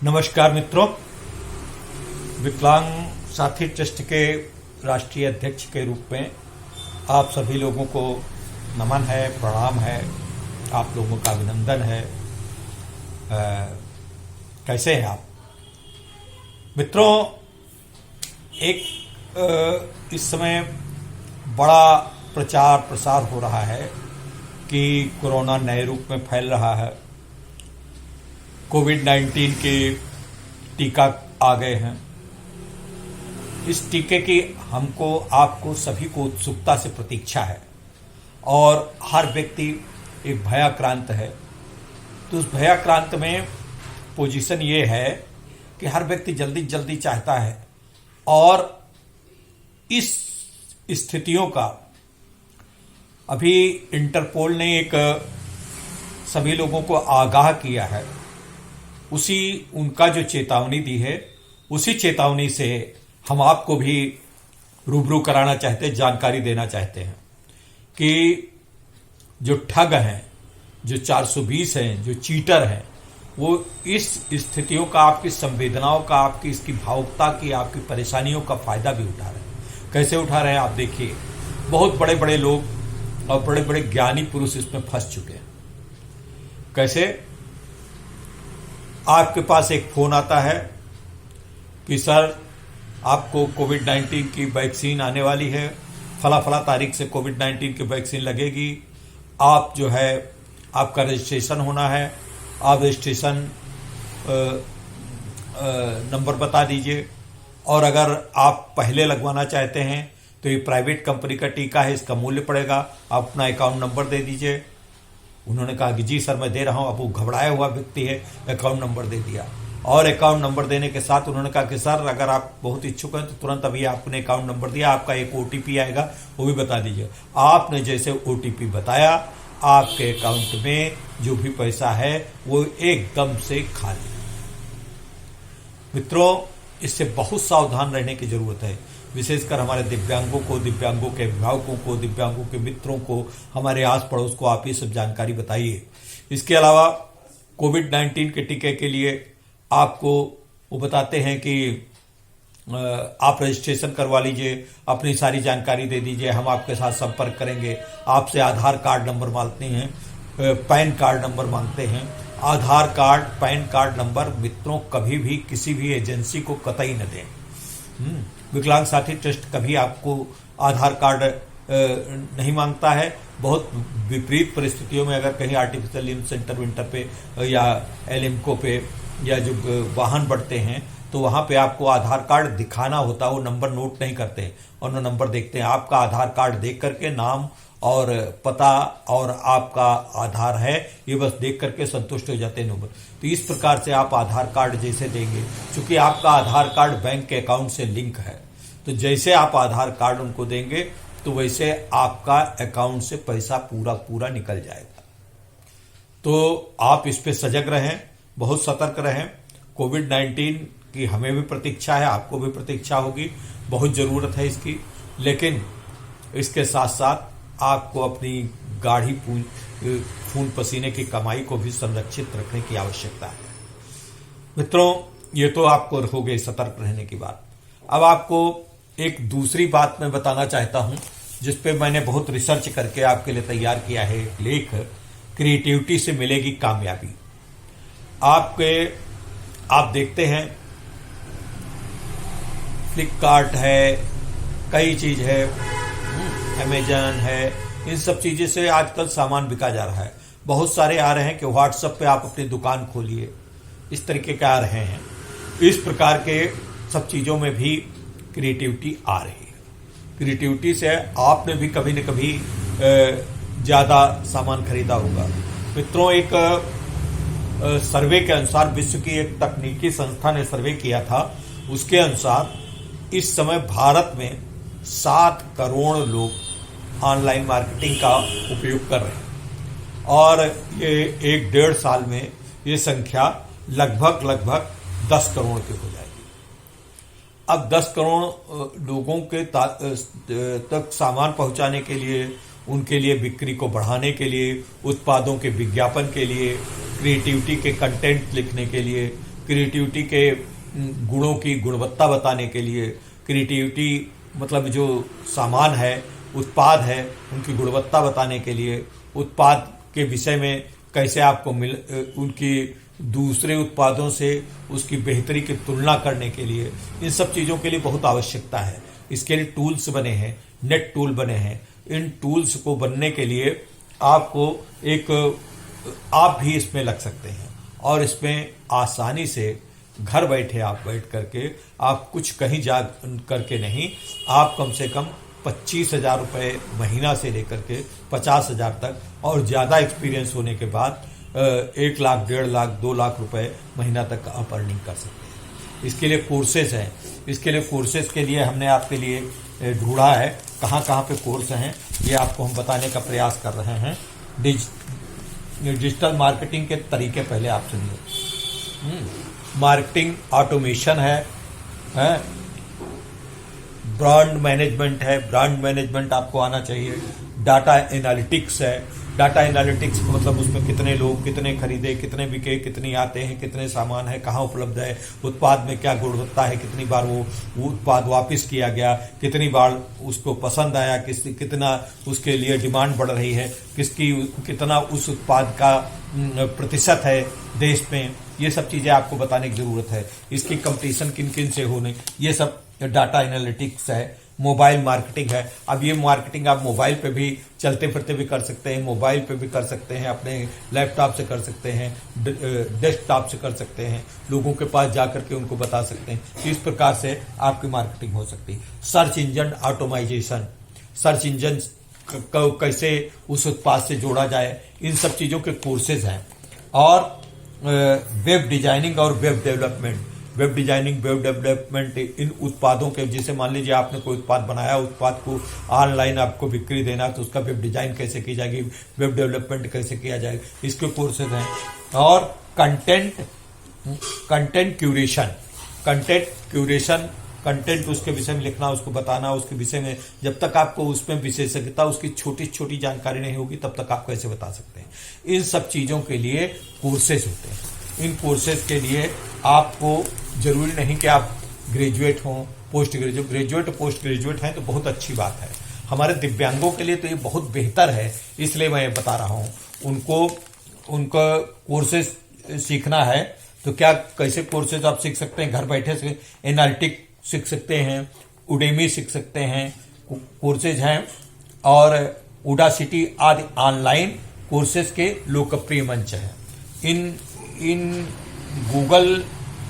नमस्कार मित्रों, विकलांग साथी ट्रस्ट के राष्ट्रीय अध्यक्ष के रूप में आप सभी लोगों को नमन है, प्रणाम है, आप लोगों का अभिनंदन है। कैसे हैं आप मित्रों? एक इस समय बड़ा प्रचार प्रसार हो रहा है कि कोरोना नए रूप में फैल रहा है। कोविड-19 के टीका आ गए हैं। इस टीके की हमको, आपको, सभी को उत्सुकता से प्रतीक्षा है और हर व्यक्ति एक भयाक्रांत है। तो उस भयाक्रांत में पोजीशन ये है कि हर व्यक्ति जल्दी जल्दी चाहता है और इस स्थितियों का अभी इंटरपोल ने एक सभी लोगों को आगाह किया है। उनका जो चेतावनी दी है, उसी चेतावनी से हम आपको भी रूबरू कराना चाहते हैं, जानकारी देना चाहते हैं कि जो ठग हैं, जो 420 हैं, जो चीटर हैं, वो इस स्थितियों का, आपकी संवेदनाओं का, आपकी इसकी भावुकता की, आपकी परेशानियों का फायदा भी उठा रहे हैं। कैसे उठा रहे हैं आप देखिए। बहुत बड़े बड़े लोग और बड़े बड़े ज्ञानी पुरुष इसमें फंस चुके हैं। कैसे? आपके पास एक फोन आता है कि सर आपको कोविड-19 की वैक्सीन आने वाली है, फला फला तारीख से कोविड-19 की वैक्सीन लगेगी। आप जो है, आपका रजिस्ट्रेशन होना है, आप रजिस्ट्रेशन नंबर बता दीजिए, और अगर आप पहले लगवाना चाहते हैं तो ये प्राइवेट कंपनी का टीका है, इसका मूल्य पड़ेगा, आप अपना अकाउंट नंबर दे दीजिए। उन्होंने कहा कि जी सर मैं दे रहा हूं। अब वो घबराया हुआ व्यक्ति है, अकाउंट नंबर दे दिया, और अकाउंट नंबर देने के साथ उन्होंने कहा कि सर अगर आप बहुत इच्छुक हैं तो तुरंत अभी आपने अकाउंट नंबर दिया, आपका एक ओटीपी आएगा, वो भी बता दीजिए। आपने जैसे ओटीपी बताया, आपके अकाउंट में जो भी पैसा है वो एकदम से खाली। मित्रों, इससे बहुत सावधान रहने की जरूरत है, विशेषकर हमारे दिव्यांगों को, दिव्यांगों के अभिभावकों को, दिव्यांगों के मित्रों को, हमारे आस पड़ोस को आप ये सब जानकारी बताइए। इसके अलावा कोविड-19 के टीके के लिए आपको वो बताते हैं कि आप रजिस्ट्रेशन करवा लीजिए, अपनी सारी जानकारी दे दीजिए, हम आपके साथ संपर्क करेंगे। आपसे आधार कार्ड नंबर मांगते हैं, पैन कार्ड नंबर मांगते हैं। आधार कार्ड, पैन कार्ड नंबर मित्रों कभी भी किसी भी एजेंसी को कतई न दें। विकलांग साथी ट्रस्ट कभी आपको आधार कार्ड नहीं मांगता है। बहुत विपरीत परिस्थितियों में अगर कहीं आर्टिफिशियल लिम्ब सेंटर विंटर पे या एलिम्को पे या जो वाहन बढ़ते हैं तो वहां पे आपको आधार कार्ड दिखाना होता है, वो नंबर नोट नहीं करते और वो नंबर देखते हैं। आपका आधार कार्ड देख करके नाम और पता और आपका आधार है, ये बस देख करके संतुष्ट हो जाते हैं नंबर। तो इस प्रकार से आप आधार कार्ड जैसे देंगे, क्योंकि आपका आधार कार्ड बैंक के अकाउंट से लिंक है, तो जैसे आप आधार कार्ड उनको देंगे तो वैसे आपका अकाउंट से पैसा पूरा पूरा निकल जाएगा। तो आप इस पे सजग रहें, बहुत सतर्क रहें। कोविड-19 की हमें भी प्रतीक्षा है, आपको भी प्रतीक्षा होगी, बहुत जरूरत है इसकी, लेकिन इसके साथ साथ आपको अपनी गाढ़ी खून पसीने की कमाई को भी संरक्षित रखने की आवश्यकता है। मित्रों, ये तो आपको हो गई सतर्क रहने की बात। अब आपको एक दूसरी बात मैं बताना चाहता हूं, जिसपे मैंने बहुत रिसर्च करके आपके लिए तैयार किया है एक लेख, क्रिएटिविटी से मिलेगी कामयाबी। आप देखते हैं फ्लिपकार्ट है, कई चीज है, अमेजन है, इन सब चीजें से आजकल सामान बिका जा रहा है। बहुत सारे आ रहे हैं कि व्हाट्सएप पे आप अपनी दुकान खोलिए, इस तरीके के आ रहे हैं। इस प्रकार के सब चीजों में भी क्रिएटिविटी आ रही है। क्रिएटिविटी से आपने भी कभी न कभी ज्यादा सामान खरीदा होगा। मित्रों, एक सर्वे के अनुसार, विश्व की एक तकनीकी संस्था ने सर्वे किया था, उसके अनुसार इस समय भारत में 7 करोड़ लोग ऑनलाइन मार्केटिंग का उपयोग कर रहे हैं और ये 1-1.5 साल में ये संख्या लगभग 10 करोड़ की हो जाएगी। अब 10 करोड़ लोगों के तक सामान पहुंचाने के लिए, उनके लिए बिक्री को बढ़ाने के लिए, उत्पादों के विज्ञापन के लिए, क्रिएटिविटी के कंटेंट लिखने के लिए, क्रिएटिविटी के गुणों की गुणवत्ता बताने के लिए, क्रिएटिविटी मतलब जो सामान है, उत्पाद है, उनकी गुणवत्ता बताने के लिए, उत्पाद के विषय में कैसे आपको उनकी दूसरे उत्पादों से उसकी बेहतरी की तुलना करने के लिए, इन सब चीज़ों के लिए बहुत आवश्यकता है। इसके लिए टूल्स बने हैं, नेट टूल बने हैं। इन टूल्स को बनने के लिए आपको आप भी इसमें लग सकते हैं और इसमें आसानी से घर बैठे आप बैठ करके आप कुछ कहीं जा करके नहीं, आप कम से कम 25,000 रुपये महीना से लेकर के 50,000 तक और ज़्यादा एक्सपीरियंस होने के बाद 1 लाख, 1.5 लाख, 2 लाख रुपए महीना तक आप अर्निंग कर सकते हैं। इसके लिए कोर्सेज हैं। इसके लिए कोर्सेज के लिए हमने आपके लिए ढूंढा है कहाँ कहाँ पे कोर्स हैं, ये आपको हम बताने का प्रयास कर रहे हैं। डिजिटल मार्केटिंग के तरीके पहले आप सुनिए। मार्केटिंग ऑटोमेशन है, ब्रांड मैनेजमेंट है, ब्रांड मैनेजमेंट आपको आना चाहिए। डाटा एनालिटिक्स है, डाटा एनालिटिक्स मतलब उसमें कितने लोग कितने खरीदे, कितने बिके, कितनी आते हैं, कितने सामान है, कहाँ उपलब्ध है, उत्पाद में क्या गुणवत्ता है, कितनी बार वो उत्पाद वापस किया गया, कितनी बार उसको पसंद आया, कितना उसके लिए डिमांड बढ़ रही है, कितना उस उत्पाद का प्रतिशत है देश में, ये सब चीज़ें आपको बताने की ज़रूरत है। इसकी कंपटीशन किन किन से होने, ये सब डाटा एनालिटिक्स है। मोबाइल मार्केटिंग है। अब ये मार्केटिंग आप मोबाइल पे भी चलते फिरते भी कर सकते हैं, मोबाइल पे भी कर सकते हैं, अपने लैपटॉप से कर सकते हैं, डेस्कटॉप से कर सकते हैं, लोगों के पास जाकर के उनको बता सकते हैं। इस प्रकार से आपकी मार्केटिंग हो सकती है। Search engine automisation, search engine कैसे उस उत्पाद से जोड़ा जाए, इन सब चीज़ों के कोर्सेज हैं। और वेब डिजाइनिंग और web development, web designing, web development in उत्पादों के, जैसे मान लीजिए आपने कोई उत्पाद बनाया, उत्पाद को ऑनलाइन आपको बिक्री देना, तो उसका वेब डिजाइन कैसे की जाएगी, वेब डेवलपमेंट कैसे किया जाएगा, इसके कोर्सेज हैं। और कंटेंट क्यूरेशन, कंटेंट उसके विषय में लिखना, उसको बताना, उसके विषय में जब तक आपको उसमें विशेषज्ञता, उसकी छोटी छोटी जानकारी नहीं होगी तब तक आप कैसे बता सकते हैं। इन सब चीज़ों के लिए कोर्सेज होते हैं। इन कोर्सेज के लिए आपको जरूरी नहीं कि आप ग्रेजुएट हों, ग्रेजुएट पोस्ट ग्रेजुएट हैं तो बहुत अच्छी बात है। हमारे दिव्यांगों के लिए तो ये बहुत बेहतर है, इसलिए मैं बता रहा हूँ। उनको कोर्सेज सीखना है तो क्या, कैसे कोर्सेज आप सीख सकते हैं घर बैठे से? एनालिटिक सीख सकते हैं, उडेमी सीख सकते हैं, कोर्सेज हैं। और उडासिटी आदि ऑनलाइन कोर्सेज के लोकप्रिय मंच हैं। इन Google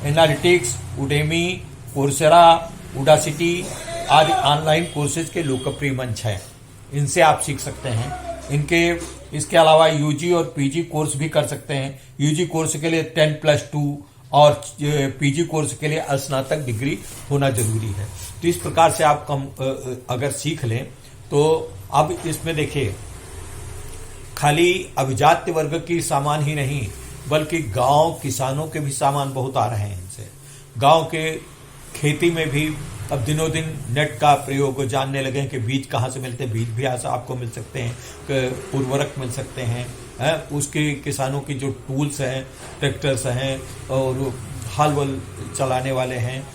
Analytics, Udemy, Coursera, Udacity आदि ऑनलाइन कोर्सेज के लोकप्रिय मंच हैं। इनसे आप सीख सकते हैं। इसके अलावा यूजी और पीजी कोर्स भी कर सकते हैं। यूजी कोर्स के लिए 10+2 और पीजी कोर्स के लिए स्नातक डिग्री होना जरूरी है। तो इस प्रकार से आप अगर सीख लें तो अब इसमें देखिए, खाली अभिजात्य वर्ग की सामान ही नहीं बल्कि गांव किसानों के भी सामान बहुत आ रहे हैं इनसे। गांव के खेती में भी अब दिनों दिन नेट का प्रयोग जानने लगे हैं कि बीज कहाँ से मिलते हैं, बीज भी आपको मिल सकते हैं, उर्वरक मिल सकते हैं, उसके किसानों की जो टूल्स हैं, ट्रैक्टर्स हैं और हल वल चलाने वाले हैं,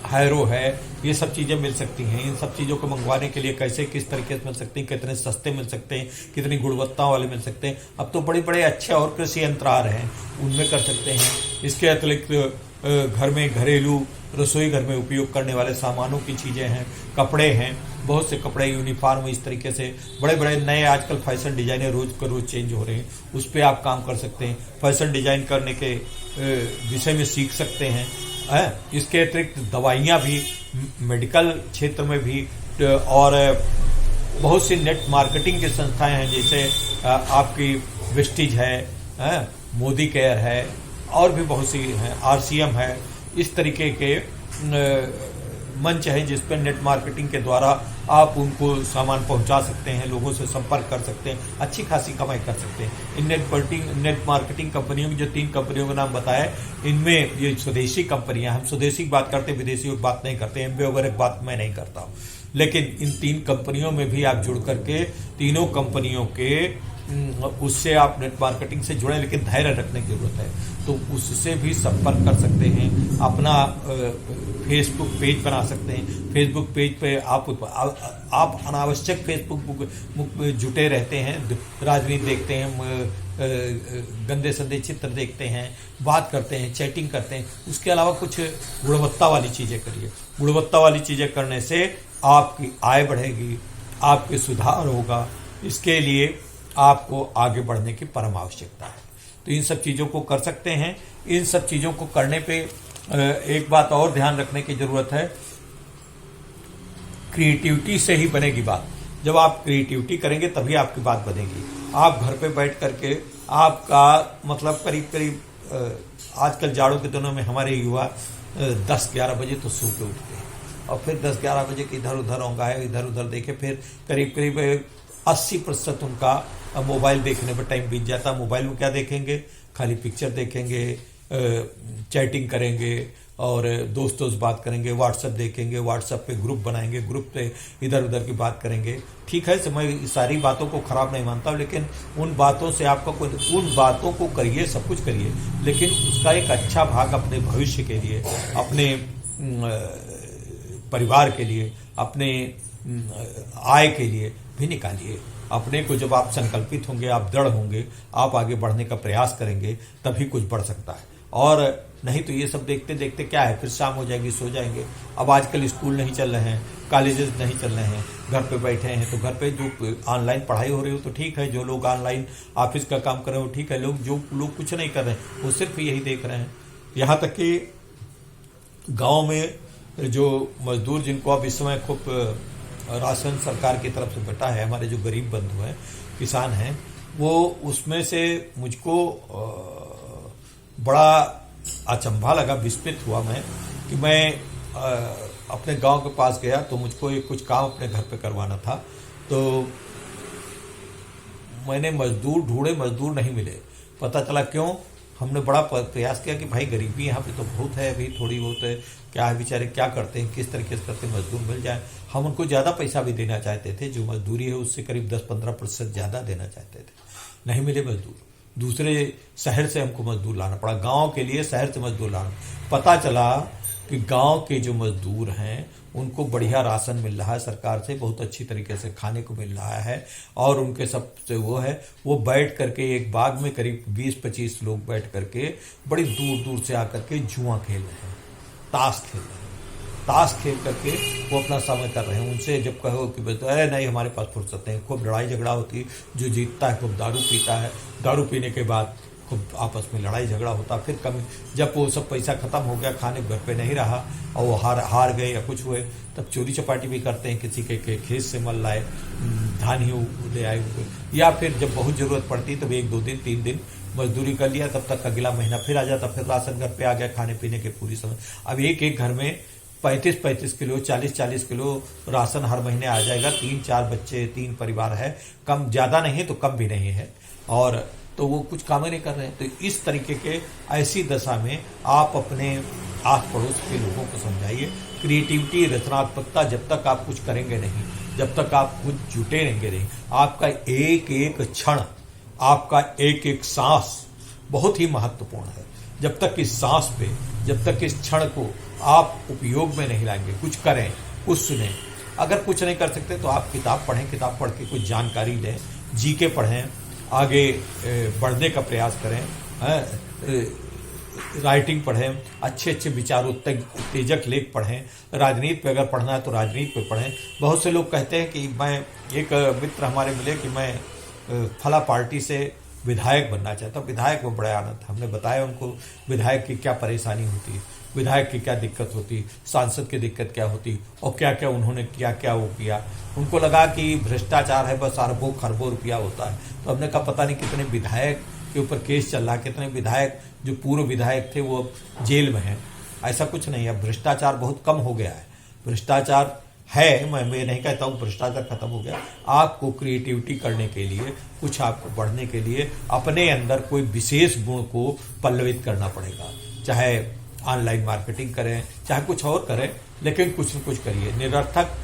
हैरो है, ये सब चीज़ें मिल सकती हैं। इन सब चीज़ों को मंगवाने के लिए कैसे किस तरीके से मिल सकती हैं, कितने सस्ते मिल सकते हैं, कितनी गुणवत्ता वाले मिल सकते हैं। अब तो बड़े बड़े अच्छे और कृषि यंत्र आ रहे हैं, उनमें कर सकते हैं। इसके अतिरिक्त घर में घरेलू रसोई घर में उपयोग करने वाले सामानों की चीज़ें हैं, कपड़े हैं, बहुत से कपड़े, यूनिफॉर्म, इस तरीके से बड़े बड़े नए आजकल फैशन डिजाइनर रोज का रोज चेंज हो रहे हैं, उस पर आप काम कर सकते हैं। फैशन डिजाइन करने के विषय में सीख सकते हैं। इसके अतिरिक्त दवाइयाँ भी, मेडिकल क्षेत्र में भी, और बहुत सी नेट मार्केटिंग की संस्थाएं हैं, जैसे आपकी वेस्टिज है, मोदी केयर है, और भी बहुत सी हैं, RCM है। इस तरीके के मंच है जिस पर नेट मार्केटिंग के द्वारा आप उनको सामान पहुंचा सकते हैं, लोगों से संपर्क कर सकते हैं, अच्छी खासी कमाई कर सकते हैं। इन नेट मार्केटिंग कंपनियों की जो 3 कंपनियों का नाम बताया, इनमें ये स्वदेशी कंपनियां, हम स्वदेशी की बात करते हैं, विदेशी की बात नहीं करते, एमबे वगैरह की बात मैं नहीं करता हूँ। लेकिन इन 3 कंपनियों में भी आप जुड़ करके तीनों कंपनियों के उससे आप नेट मार्केटिंग से जुड़े, लेकिन धैर्य रखने की जरूरत है। तो उससे भी संपर्क कर सकते हैं। अपना फेसबुक पेज बना सकते हैं। फेसबुक पेज पे आप अनावश्यक फेसबुक में जुटे रहते हैं, राजनीति देखते हैं, गंदे संदे चित्र देखते हैं, बात करते हैं, चैटिंग करते हैं। उसके अलावा कुछ गुणवत्ता वाली चीज़ें करिए। गुणवत्ता वाली चीज़ें करने से आपकी आय बढ़ेगी, आपके सुधार होगा। इसके लिए आपको आगे बढ़ने की परम आवश्यकता है। तो इन सब चीज़ों को कर सकते हैं। इन सब चीज़ों को करने पे एक बात और ध्यान रखने की जरूरत है, क्रिएटिविटी से ही बनेगी बात। जब आप क्रिएटिविटी करेंगे तभी आपकी बात बनेगी। आप घर पे बैठ करके आपका मतलब करीब करीब आजकल जाड़ों के दिनों में हमारे युवा 10-11 बजे तो सो के उठते हैं और फिर 10-11 बजे के इधर उधर होंगे, इधर उधर देखे, फिर करीब करीब 80% उनका मोबाइल देखने पर टाइम बीत जाता है। मोबाइल में क्या देखेंगे? खाली पिक्चर देखेंगे, चैटिंग करेंगे और दोस्तों से बात करेंगे, व्हाट्सएप देखेंगे, व्हाट्सएप पे ग्रुप बनाएंगे, ग्रुप पे इधर उधर की बात करेंगे। ठीक है, मैं सारी बातों को खराब नहीं मानता, लेकिन उन बातों से आपका कोई, उन बातों को करिए, सब कुछ करिए, लेकिन उसका एक अच्छा भाग अपने भविष्य के लिए, अपने परिवार के लिए, अपने आय के लिए भी निकालिए। अपने को जब आप संकल्पित होंगे, आप दृढ़ होंगे, आप आगे बढ़ने का प्रयास करेंगे, तभी कुछ बढ़ सकता है। और नहीं तो ये सब देखते देखते क्या है, फिर शाम हो जाएगी, सो जाएंगे। अब आजकल स्कूल नहीं चल रहे हैं, कॉलेजेस नहीं चल रहे हैं, घर पे बैठे हैं, तो घर पे जो ऑनलाइन पढ़ाई हो रही हो तो ठीक है, जो लोग ऑनलाइन ऑफिस का काम कर रहे हो ठीक है, जो लोग कुछ नहीं कर रहे हैं वो सिर्फ यही देख रहे हैं। यहाँ तक कि गाँव में जो मजदूर जिनको अब इस समय खूब राशन सरकार की तरफ से बटा है, हमारे जो गरीब बंधु हैं, किसान हैं, वो उसमें से मुझको बड़ा अचंभा लगा, विस्मित हुआ मैं कि मैं अपने गांव के पास गया तो मुझको एक कुछ काम अपने घर पे करवाना था। तो मैंने मजदूर ढूंढे, मजदूर नहीं मिले। पता चला क्यों? हमने बड़ा प्रयास किया कि भाई गरीबी यहाँ पे तो बहुत है, अभी थोड़ी बहुत है, क्या है बेचारे क्या करते हैं, किस तरीके से करते हैं, मजदूर मिल जाए। हम उनको ज़्यादा पैसा भी देना चाहते थे, जो मजदूरी है उससे करीब 10-15% ज़्यादा देना चाहते थे, नहीं मिले मजदूर। दूसरे शहर से हमको मजदूर लाना पड़ा, गांव के लिए शहर से मजदूर लाना। पता चला कि गांव के जो मजदूर हैं उनको बढ़िया राशन मिल रहा है सरकार से, बहुत अच्छी तरीके से खाने को मिल रहा है, और उनके सबसे वो बैठ करके एक बाग में करीब 20-25 लोग बैठ करके बड़ी दूर दूर से आकर के जुआ खेल रहे हैं, ताश खेल रहे हैं। ताश खेल करके वो अपना समय कर रहे हैं। उनसे जब कहो कि अरे नहीं हमारे पास फुर्सत नहीं, खूब लड़ाई झगड़ा होती है, जो जीतता है खूब दारू पीता है, दारू पीने के बाद खूब आपस में लड़ाई झगड़ा होता। फिर कभी जब वो सब पैसा खत्म हो गया, खाने घर पे नहीं रहा और वो हार गए या कुछ हुए, तब चोरी चपाटी भी करते हैं, किसी के खेत से मल लाए, धान ही ले आए, या फिर जब बहुत जरूरत पड़ती तब 1-2 दिन 3 दिन मजदूरी कर लिया, तब तक अगला महीना फिर आ जाता, फिर राशन घर पे आ गया, खाने पीने के पूरी समय। अब एक एक घर में 35-35 किलो 40-40 किलो राशन हर महीने आ जाएगा। 3-4 बच्चे, 3 परिवार है, कम ज्यादा नहीं तो कम भी नहीं है, और तो वो कुछ काम नहीं कर रहे हैं। तो इस तरीके के ऐसी दशा में आप अपने आस पड़ोस के लोगों को समझाइए। क्रिएटिविटी, रचनात्मकता, जब तक आप कुछ करेंगे नहीं, जब तक आप कुछ जुटे रहेंगे नहीं, आपका एक एक क्षण, आपका एक एक सांस बहुत ही महत्वपूर्ण है। जब तक इस सांस पे, जब तक इस क्षण को आप उपयोग में नहीं लाएंगे, कुछ करें, कुछ सुने। अगर कुछ नहीं कर सकते तो आप किताब पढ़ें, किताब पढ़ के कुछ जानकारी लें, जीके पढ़ें, आगे बढ़ने का प्रयास करें, राइटिंग पढ़ें, अच्छे अच्छे विचार उत्तेजक लेख पढ़ें, राजनीति पे अगर पढ़ना है तो राजनीति पे पढ़ें। बहुत से लोग कहते हैं कि मैं, एक मित्र हमारे मिले कि मैं फला पार्टी से विधायक बनना चाहता हूँ। विधायक में बड़ा आनंद था। हमने बताया उनको विधायक की क्या परेशानी होती है, विधायक की क्या दिक्कत होती, सांसद की दिक्कत क्या होती, और क्या क्या उन्होंने क्या क्या वो किया। उनको लगा कि भ्रष्टाचार है, बस अरबों खरबों रुपया होता है। तो हमने कहा पता नहीं कितने विधायक के ऊपर केस चल रहा है, कितने विधायक जो पूर्व विधायक थे वो जेल में हैं। ऐसा कुछ नहीं है, भ्रष्टाचार बहुत कम हो गया है। भ्रष्टाचार है, मैं नहीं कहता हूँ भ्रष्टाचार खत्म हो गया। आपको क्रिएटिविटी करने के लिए, कुछ आपको बढ़ने के लिए अपने अंदर कोई विशेष गुण को पल्लवित करना पड़ेगा। चाहे ऑनलाइन मार्केटिंग करें, चाहे कुछ और करें, लेकिन कुछ न कुछ करिए। निरर्थक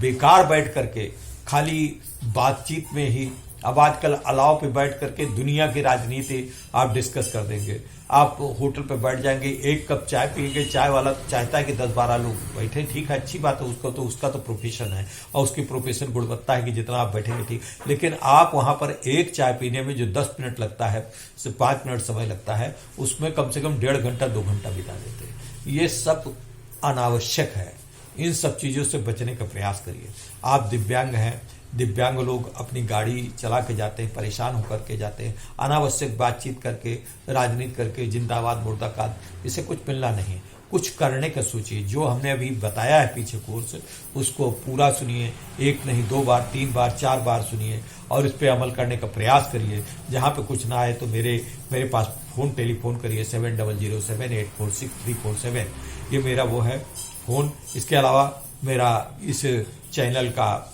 बेकार बैठ करके खाली बातचीत में ही अब आजकल अलाव पे बैठ करके दुनिया की राजनीति आप डिस्कस कर देंगे। आप होटल पे बैठ जाएंगे, एक कप चाय पिएंगे, चाय वाला चाहता है कि 10-12 लोग बैठे, ठीक है, अच्छी बात है, उसका तो प्रोफेशन है और उसकी प्रोफेशन गुणवत्ता है कि जितना आप बैठेंगे ठीक। लेकिन आप वहां पर एक चाय पीने में जो 10 मिनट लगता है, सिर्फ 5 मिनट समय लगता है, उसमें कम से कम 1.5 घंटा 2 घंटा बिता देते हैं। ये सब अनावश्यक है। इन सब चीजों से बचने का प्रयास करिए। आप दिव्यांग हैं, दिव्यांग लोग अपनी गाड़ी चला के जाते हैं, परेशान होकर के जाते हैं, अनावश्यक बातचीत करके, राजनीति करके, जिंदाबाद मुर्दाबाद, इसे कुछ मिलना नहीं। कुछ करने का सोचिए। जो हमने अभी बताया है पीछे कोर्स, उसको पूरा सुनिए, 1 नहीं 2 बार 3 बार 4 बार सुनिए और इस पे अमल करने का प्रयास करिए। जहां पे कुछ ना आए तो मेरे पास टेलीफोन करिए 7007846347। ये मेरा वो है फोन। इसके अलावा मेरा इस चैनल का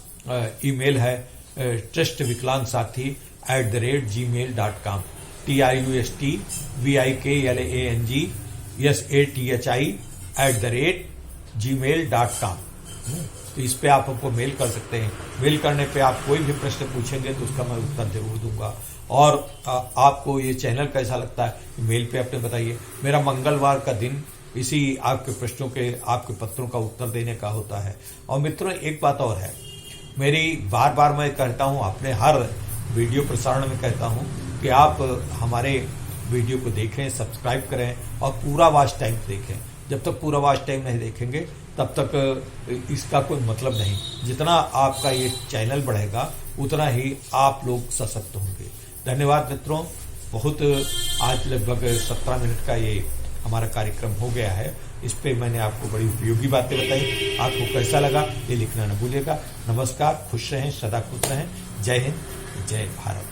ईमेल है trustviklang.sathi@gmail.com trustviklang@gmail.com। तो इस पे आप हमको मेल कर सकते हैं। मेल करने पे आप कोई भी प्रश्न पूछेंगे तो उसका मैं उत्तर जरूर दूंगा। और आपको ये चैनल कैसा लगता है मेल पे अपने बताइए। मेरा मंगलवार का दिन इसी आपके प्रश्नों के, आपके पत्रों का उत्तर देने का होता है। और मित्रों, एक बात और है, मेरी बार बार मैं कहता हूं, अपने हर वीडियो प्रसारण में कहता हूं कि आप हमारे वीडियो को देखें, सब्सक्राइब करें और पूरा वॉच टाइम देखें। जब तक पूरा वॉच टाइम नहीं देखेंगे तब तक इसका कोई मतलब नहीं। जितना आपका ये चैनल बढ़ेगा उतना ही आप लोग सशक्त होंगे। धन्यवाद मित्रों। बहुत आज लगभग 17 मिनट का ये हमारा कार्यक्रम हो गया है। इस पे मैंने आपको बड़ी उपयोगी बातें बताई। आपको कैसा लगा ये लिखना न भूलिएगा। नमस्कार, खुश रहें, सदा खुश रहें। जय हिंद, जय भारत।